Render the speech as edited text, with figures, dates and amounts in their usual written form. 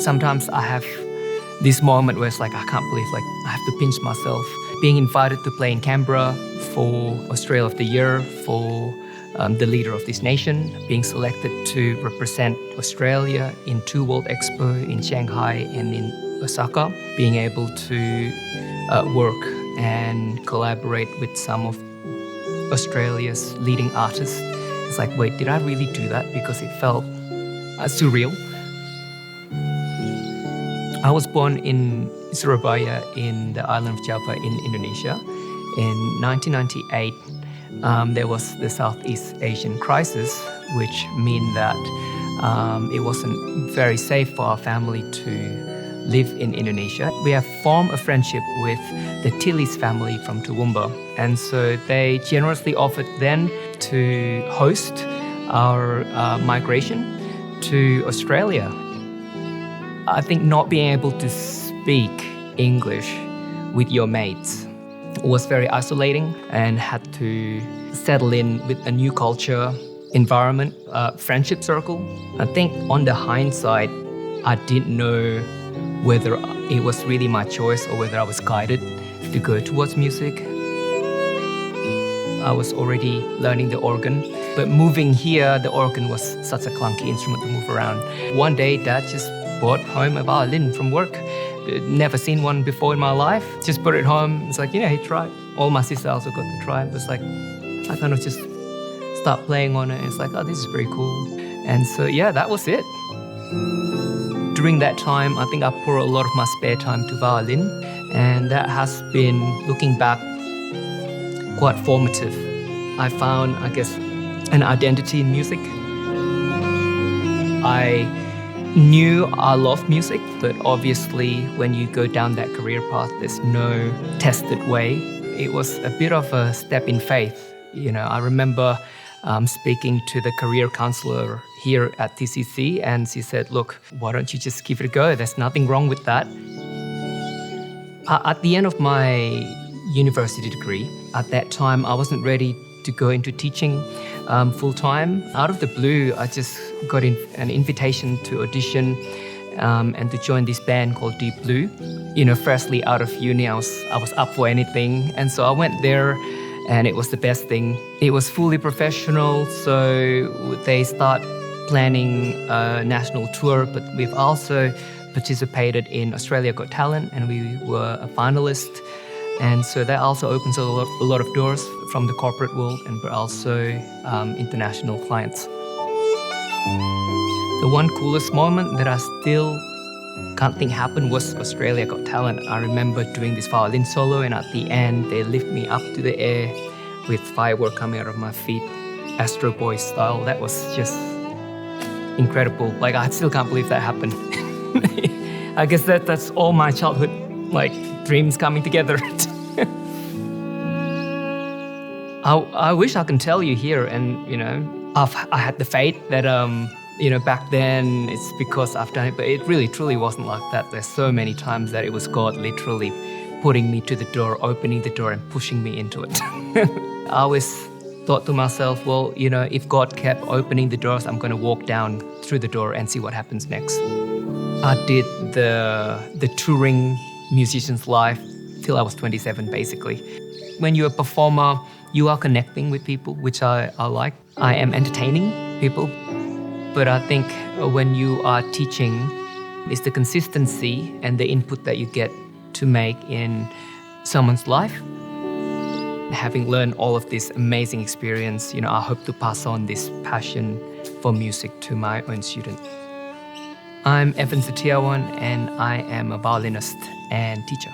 sometimes I have this moment where it's like, I can't believe, like, I have to pinch myself. Being invited to play in Canberra for Australia of the Year, for the leader of this nation, being selected to represent Australia in 2 World Expos in Shanghai and in Osaka, being able to work and collaborate with some of Australia's leading artists. It's like, wait, did I really do that? Because it felt surreal. I was born in Surabaya in the island of Java in Indonesia. In 1998, there was the Southeast Asian crisis, which meant that it wasn't very safe for our family to live in Indonesia. We have formed a friendship with the Tilis family from Toowoomba, and so they generously offered then to host our migration to Australia. I think not being able to speak English with your mates was very isolating, and had to settle in with a new culture, environment, friendship circle. I think on the hindsight, I didn't know whether it was really my choice or whether I was guided to go towards music. I was already learning the organ, but moving here, the organ was such a clunky instrument to move around. One day, Dad just brought home a violin from work. Never seen one before in my life. Just put it home. It's like, he tried. All my sisters also got to try. It was like, I kind of just start playing on it. It's like, oh, this is very cool. And so, that was it. During that time, I think I poured a lot of my spare time to violin. And that has been, looking back, quite formative. I found, I guess, an identity in music. I knew I loved music, but obviously when you go down that career path, there's no tested way. It was a bit of a step in faith. I remember speaking to the career counselor here at TCC, and she said, look, why don't you just give it a go? There's nothing wrong with that. At the end of my university degree, at that time, I wasn't ready to go into teaching full-time. Out of the blue, I just got an invitation to audition and to join this band called Deep Blue. Firstly out of uni, I was up for anything. And so I went there, and it was the best thing. It was fully professional, so they start planning a national tour, but we've also participated in Australia Got Talent, and we were a finalist. And so that also opens a lot of doors from the corporate world, and but also international clients. The one coolest moment that I still can't think happened was Australia Got Talent. I remember doing this violin solo, and at the end, they lift me up to the air with firework coming out of my feet, Astro Boy style. That was just incredible. Like, I still can't believe that happened. I guess that's all my childhood, dreams coming together. I wish I can tell you here, and I had the faith that back then it's because I've done it, but it really truly wasn't like that. There's so many times that it was God literally putting me to the door, opening the door, and pushing me into it. I always thought to myself, well, if God kept opening the doors, I'm going to walk down through the door and see what happens next. I did the touring musician's life till I was 27, basically. When you're a performer, you are connecting with people, which I like. I am entertaining people. But I think when you are teaching, it's the consistency and the input that you get to make in someone's life. Having learned all of this amazing experience, I hope to pass on this passion for music to my own student. I'm Evan Setiawan, and I am a violinist and teacher.